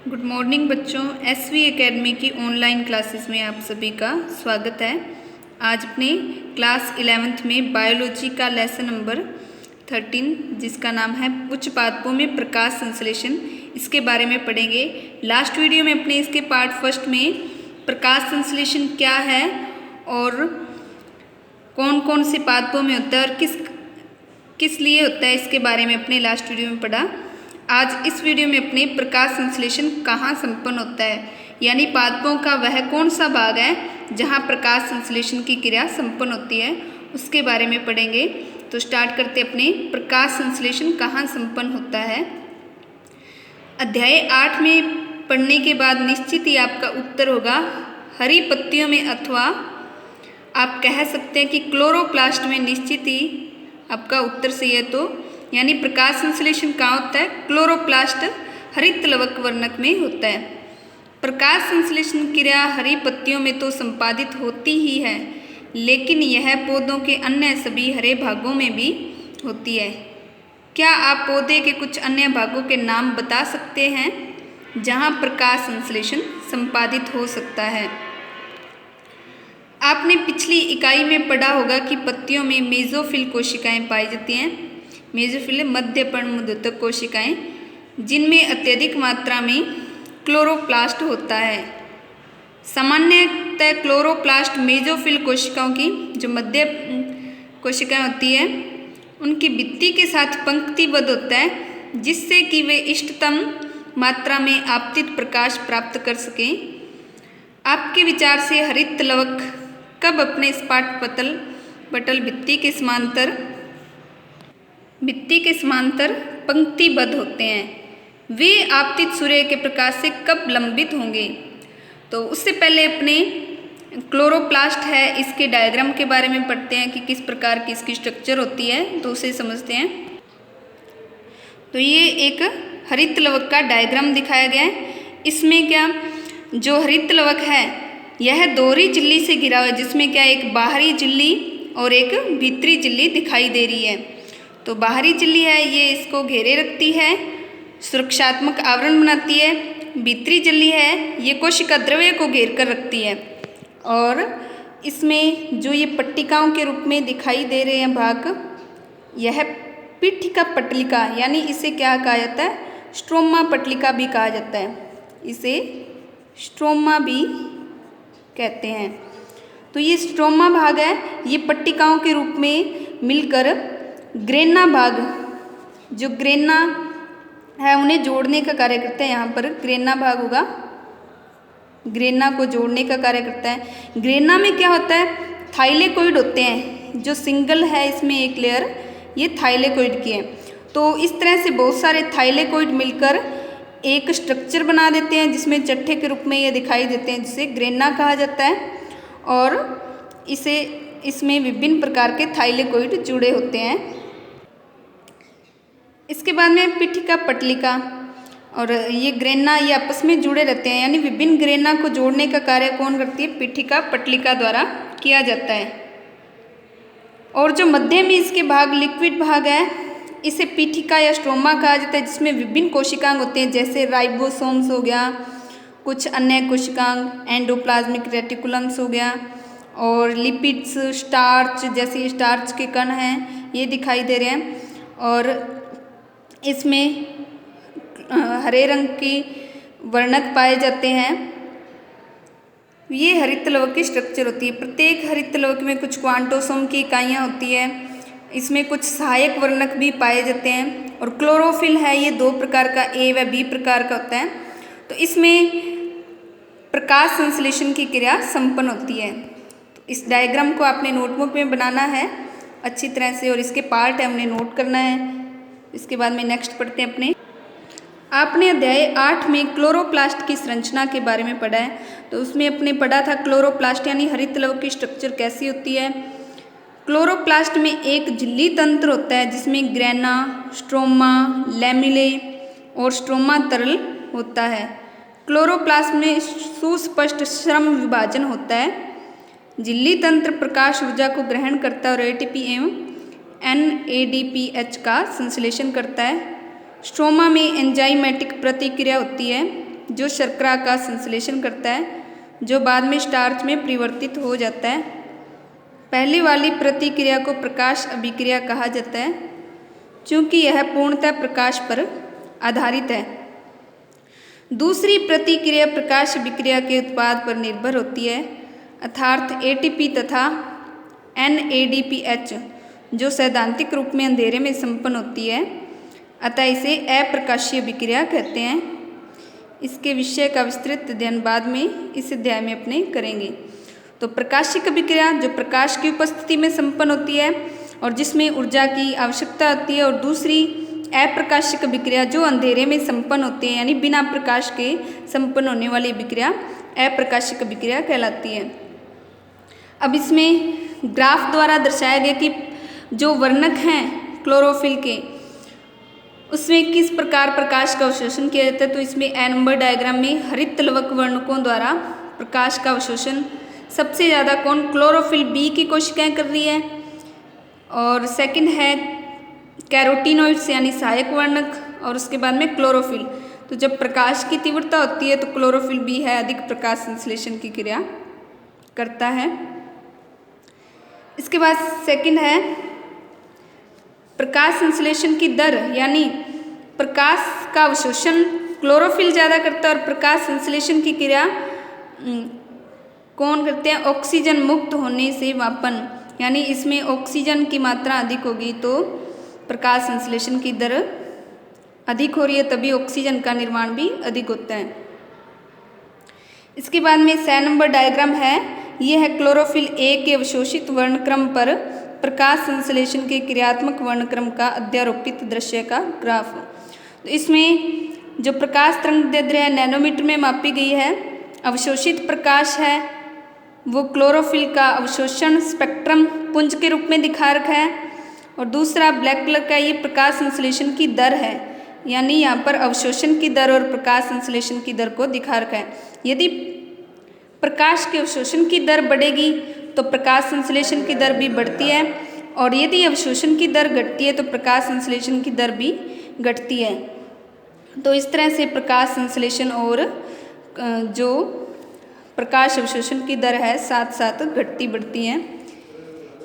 Good morning बच्चों, SV academy की online classes में आप सभी का स्वागत है। आज अपने क्लास 11th में बायोलॉजी का लेसन नंबर 13 जिसका नाम है उच्च पादपों में प्रकाश संश्लेषण, इसके बारे में पढ़ेंगे। लास्ट वीडियो में अपने इसके पार्ट फर्स्ट में प्रकाश संश्लेषण क्या है और कौन कौन से पादपों में होता है और किस लिए होता है, इसके बारे में अपने लास्ट वीडियो में पढ़ा। आज इस वीडियो में अपने प्रकाश संश्लेषण कहाँ संपन्न होता है, यानी पादपों का वह कौन सा भाग है जहाँ प्रकाश संश्लेषण की क्रिया संपन्न होती है, उसके बारे में पढ़ेंगे। तो स्टार्ट करते अपने प्रकाश संश्लेषण कहाँ संपन्न होता है। अध्याय 8 में पढ़ने के बाद निश्चित ही आपका उत्तर होगा हरी पत्तियों में, अथवा आप कह सकते हैं कि क्लोरोप्लास्ट में। निश्चित ही आपका उत्तर सही है। तो यानी प्रकाश संश्लेषण कहाँ होता है? क्लोरोप्लास्ट हरित लवक वर्णक में होता है। प्रकाश संश्लेषण क्रिया हरी पत्तियों में तो संपादित होती ही है, लेकिन यह पौधों के अन्य सभी हरे भागों में भी होती है। क्या आप पौधे के कुछ अन्य भागों के नाम बता सकते हैं जहाँ प्रकाश संश्लेषण संपादित हो सकता है? आपने पिछली इकाई में पढ़ा होगा कि पत्तियों में मेसोफिल कोशिकाएं पाई जाती हैं। मेसोफिल मध्य पर्णमोद्गत कोशिकाएं, जिनमें अत्यधिक मात्रा में क्लोरोप्लास्ट होता है। सामान्यतः क्लोरोप्लास्ट मेसोफिल कोशिकाओं की जो मध्य कोशिकाएं होती है उनकी भित्ति के साथ पंक्तिबद्ध होता है, जिससे कि वे इष्टतम मात्रा में आपतित प्रकाश प्राप्त कर सकें। आपके विचार से हरित लवक कब अपने सपाट पटल भित्ति के समांतर पंक्तिबद्ध होते हैं? वे आपतित सूर्य के प्रकाश से कब लंबित होंगे? तो उससे पहले अपने क्लोरोप्लास्ट है, इसके डायग्राम के बारे में पढ़ते हैं कि किस प्रकार की इसकी स्ट्रक्चर होती है, तो उसे समझते हैं। तो ये एक हरित लवक का डायग्राम दिखाया गया है। इसमें क्या जो हरित लवक है यह दोहरी झिल्ली से घिरा हुआ है, जिसमें क्या एक बाहरी झिल्ली और एक भीतरी झिल्ली दिखाई दे रही है। तो बाहरी झिल्ली है ये इसको घेरे रखती है, सुरक्षात्मक आवरण बनाती है। भीतरी झिल्ली है ये कोशिका द्रव्य को घेर कर रखती है। और इसमें जो ये पट्टिकाओं के रूप में दिखाई दे रहे हैं भाग, यह पीठिका पटलिका, यानी इसे क्या कहा जाता है? स्ट्रोमा पटलिका भी कहा जाता है। इसे स्ट्रोमा भी कहते हैं। तो ये स्ट्रोमा भाग है, ये पट्टिकाओं के रूप में मिलकर ग्रेना भाग, जो ग्रेना है उन्हें जोड़ने का कार्य करता है। यहाँ पर ग्रेना भाग होगा, ग्रेना को जोड़ने का कार्य करता है। ग्रेना में क्या होता है? थाइलेकोइड होते हैं। जो सिंगल है इसमें एक लेयर, ये थाइलेकोइड की है। तो इस तरह से बहुत सारे थाइलेकोइड मिलकर एक स्ट्रक्चर बना देते हैं, जिसमें चट्टे के रूप में ये दिखाई देते हैं, जिसे ग्रेना कहा जाता है। और इसमें विभिन्न प्रकार के थाइलेकोइड जुड़े होते हैं। इसके बाद में पीठिका पटलिका और ये ग्रेना, ये आपस में जुड़े रहते हैं, यानी विभिन्न ग्रेना को जोड़ने का कार्य कौन करती है? पीठिका पटलिका द्वारा किया जाता है। और जो मध्य में इसके भाग लिक्विड भाग है, इसे पीठिका या स्ट्रोमा कहा जाता है, जिसमें विभिन्न कोशिकांग होते हैं, जैसे राइबोसोम्स हो गया, कुछ अन्य कोशिकांग, एंडोप्लाज्मिक रेटिकुलम्स हो गया, और लिपिड्स, स्टार्च, जैसे स्टार्च के कण हैं ये दिखाई दे रहे हैं। और इसमें हरे रंग की वर्णक पाए जाते हैं। ये हरित लवक की स्ट्रक्चर होती है। प्रत्येक हरित लवक में कुछ क्वांटोसोम की इकाइयाँ होती है। इसमें कुछ सहायक वर्णक भी पाए जाते हैं। और क्लोरोफिल है ये दो प्रकार का, ए व बी प्रकार का होता है। तो इसमें प्रकाश संश्लेषण की क्रिया संपन्न होती है। तो इस डायग्राम को आपने नोटबुक में बनाना है अच्छी तरह से, और इसके पार्ट है हमने नोट करना है। इसके बाद में नेक्स्ट पढ़ते हैं अपने। आपने अध्याय 8 में क्लोरोप्लास्ट की संरचना के बारे में पढ़ा है। तो उसमें अपने पढ़ा था क्लोरोप्लास्ट यानी हरित लवक की स्ट्रक्चर कैसी होती है। क्लोरोप्लास्ट में एक झिल्ली तंत्र होता है, जिसमें ग्रेना, स्ट्रोमा, लैमिले और स्ट्रोमा तरल होता है। क्लोरोप्लास्ट में सुस्पष्ट श्रम विभाजन होता है। झिल्ली तंत्र प्रकाश ऊर्जा को ग्रहण करता है और एटीपी एवं NADPH का संश्लेषण करता है। स्ट्रोमा में एंजाइमेटिक प्रतिक्रिया होती है, जो शर्करा का संश्लेषण करता है, जो बाद में स्टार्च में परिवर्तित हो जाता है। पहली वाली प्रतिक्रिया को प्रकाश अभिक्रिया कहा जाता है, क्योंकि यह पूर्णतः प्रकाश पर आधारित है। दूसरी प्रतिक्रिया प्रकाश अभिक्रिया के उत्पाद पर निर्भर होती है, अर्थात एटीपी तथा NADPH, जो सैद्धांतिक रूप में अंधेरे में संपन्न होती है, अतः इसे अप्रकाशीय अभिक्रिया कहते हैं। इसके विषय का विस्तृत अध्ययन बाद में इस अध्याय में अपने करेंगे। तो प्रकाशिक अभिक्रिया जो प्रकाश की उपस्थिति में संपन्न होती है और जिसमें ऊर्जा की आवश्यकता होती है, और दूसरी अप्रकाशिक अभिक्रिया जो अंधेरे में संपन्न होती है, यानी बिना प्रकाश के संपन्न होने वाली अभिक्रिया अप्रकाशिक अभिक्रिया कहलाती है। अब इसमें ग्राफ द्वारा दर्शाया गया कि जो वर्णक हैं क्लोरोफिल के, उसमें किस प्रकार प्रकाश का अवशोषण किया जाता है। तो इसमें ए नंबर डायग्राम में हरित लवक वर्णकों द्वारा प्रकाश का अवशोषण सबसे ज़्यादा कौन, क्लोरोफिल बी की कोशिकाएं कर रही है, और सेकंड है कैरोटीनॉइड्स यानी सहायक वर्णक, और उसके बाद में क्लोरोफिल। तो जब प्रकाश की तीव्रता होती है तो क्लोरोफिल बी है अधिक प्रकाश संश्लेषण की क्रिया करता है। इसके बाद सेकंड है प्रकाश संश्लेषण की दर, यानी प्रकाश का अवशोषण क्लोरोफिल ज़्यादा करता है और प्रकाश संश्लेषण की क्रिया कौन करते हैं, ऑक्सीजन मुक्त होने से मापन, यानी इसमें ऑक्सीजन की मात्रा अधिक होगी तो प्रकाश संश्लेषण की दर अधिक हो रही है, तभी ऑक्सीजन का निर्माण भी अधिक होता है। इसके बाद में 6 नंबर डायग्राम है, यह है क्लोरोफिल ए के अवशोषित वर्णक्रम पर प्रकाश संश्लेषण के क्रियात्मक वर्णक्रम का अध्यारोपित दृश्य का ग्राफ। तो इसमें जो प्रकाश तरंगदैर्ध्य है नैनोमीटर में मापी गई है। अवशोषित प्रकाश है वो क्लोरोफिल का अवशोषण स्पेक्ट्रम पुंज के रूप में दिखा रखा है, और दूसरा ब्लैक कलर का ये प्रकाश संश्लेषण की दर है, यानी यहाँ पर अवशोषण की दर और प्रकाश संश्लेषण की दर को दिखा रखा है। यदि प्रकाश के अवशोषण की दर बढ़ेगी तो प्रकाश संश्लेषण की दर भी बढ़ती है, और यदि अवशोषण की दर घटती है तो प्रकाश संश्लेषण की दर भी घटती है। तो इस तरह से प्रकाश संश्लेषण और जो प्रकाश अवशोषण की दर है साथ साथ घटती बढ़ती है।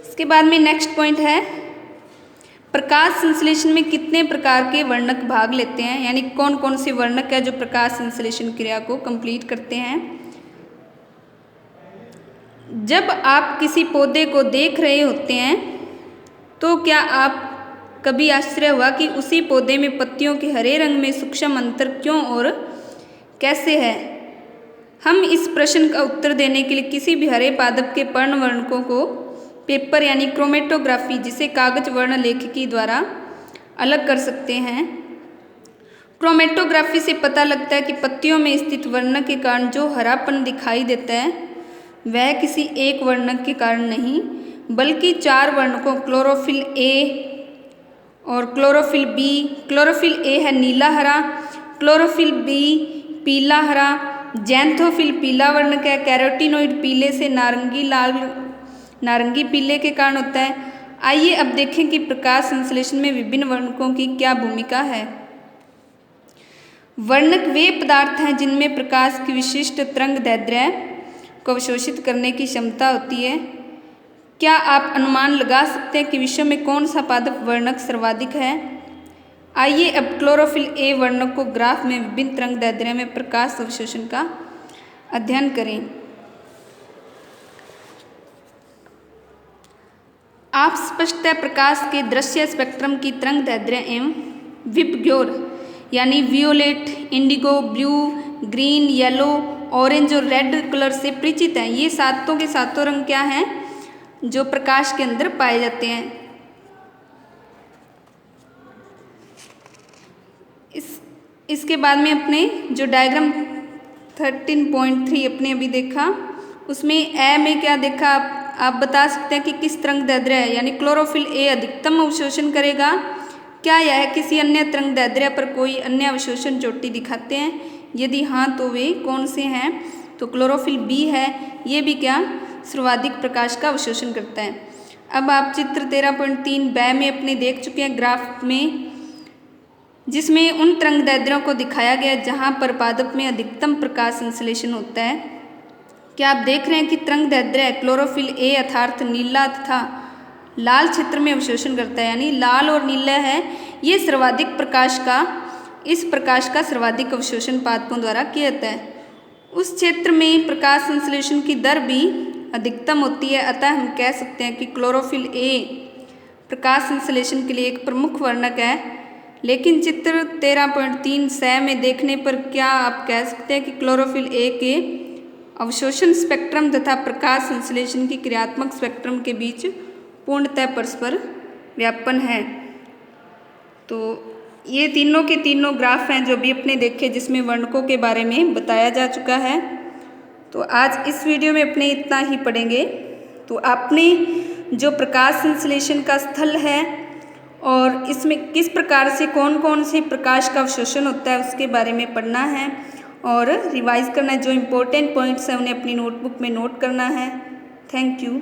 इसके बाद में नेक्स्ट पॉइंट है, प्रकाश संश्लेषण में कितने प्रकार के वर्णक भाग लेते हैं, यानी कौन कौन से वर्णक है जो प्रकाश संश्लेषण क्रिया को कंप्लीट करते हैं। जब आप किसी पौधे को देख रहे होते हैं तो क्या आप कभी आश्चर्य हुआ कि उसी पौधे में पत्तियों के हरे रंग में सूक्ष्म अंतर क्यों और कैसे है। हम इस प्रश्न का उत्तर देने के लिए किसी भी हरे पादप के पर्ण वर्णकों को पेपर यानी क्रोमेटोग्राफी, जिसे कागज वर्ण लेखकी द्वारा अलग कर सकते हैं। क्रोमेटोग्राफी से पता लगता है कि पत्तियों में स्थित वर्णक के कारण जो हरापन दिखाई देता है वह किसी एक वर्णक के कारण नहीं, बल्कि 4 वर्णकों क्लोरोफिल ए और क्लोरोफिल बी। क्लोरोफिल ए है नीला हरा, क्लोरोफिल बी पीला हरा, जैंथोफिल पीला वर्णक है, कैरोटीनॉइड पीले से नारंगी लाल नारंगी पीले के कारण होता है। आइए अब देखें कि प्रकाश संश्लेषण में विभिन्न वर्णकों की क्या भूमिका है। वर्णक वे पदार्थ हैं जिनमें प्रकाश की विशिष्ट तरंगदैर्ध्य को अवशोषित करने की क्षमता होती है। क्या आप अनुमान लगा सकते हैं कि विश्व में कौन सा पादप वर्णक सर्वाधिक है। आइए अब क्लोरोफिल ए वर्णक को ग्राफ में विभिन्न तरंगदैर्ध्य में प्रकाश अवशोषण का अध्ययन करें। आप स्पष्टतः प्रकाश के दृश्य स्पेक्ट्रम की तरंगदैर्ध्य एवं विबग्योर यानी violet, indigo, blue, green, yellow, orange और रेड कलर से परिचित हैं। ये सातों के सातों रंग क्या हैं जो प्रकाश के अंदर पाए जाते हैं। इसके बाद में अपने जो डायग्राम 13.3 अपने अभी देखा, उसमें ए में क्या देखा आप बता सकते हैं कि किस तरंगदैर्ध्य है, यानी क्लोरोफिल ए अधिकतम अवशोषण करेगा। क्या यह किसी अन्य तरंगदैर्ध्य पर कोई अन्य अवशोषण चोटी दिखाते हैं, यदि हाँ तो वे कौन से हैं। तो क्लोरोफिल बी है, ये भी क्या सर्वाधिक प्रकाश का अवशोषण करता है। अब आप चित्र 13.3 ब में अपने देख चुके हैं ग्राफ में जिसमें उन तरंगदैर्ध्यों को दिखाया गया जहाँ पर पादप में अधिकतम प्रकाश संश्लेषण होता है। क्या आप देख रहे हैं कि तरंगदैर्ध्य क्लोरोफिल ए अर्थात नीला तथा लाल क्षेत्र में अवशोषण करता है, यानी लाल और नीला है ये सर्वाधिक प्रकाश का सर्वाधिक अवशोषण पादपों द्वारा किया जाता है। उस क्षेत्र में प्रकाश संश्लेषण की दर भी अधिकतम होती है, अतः हम कह सकते हैं कि क्लोरोफिल ए प्रकाश संश्लेषण के लिए एक प्रमुख वर्णक है। लेकिन चित्र 13.3 में देखने पर क्या आप कह सकते हैं कि क्लोरोफिल ए के अवशोषण स्पेक्ट्रम तथा प्रकाश संश्लेषण की क्रियात्मक स्पेक्ट्रम के बीच पूर्णतः परस्पर व्यापन है। तो ये तीनों के तीनों ग्राफ हैं जो भी अपने देखे, जिसमें वर्णकों के बारे में बताया जा चुका है। तो आज इस वीडियो में अपने इतना ही पढ़ेंगे। तो आपने जो प्रकाश संश्लेषण का स्थल है और इसमें किस प्रकार से कौन कौन से प्रकाश का अवशोषण होता है उसके बारे में पढ़ना है और रिवाइज करना है। जो इम्पोर्टेंट पॉइंट्स हैं उन्हें अपनी नोटबुक में नोट करना है। Thank you.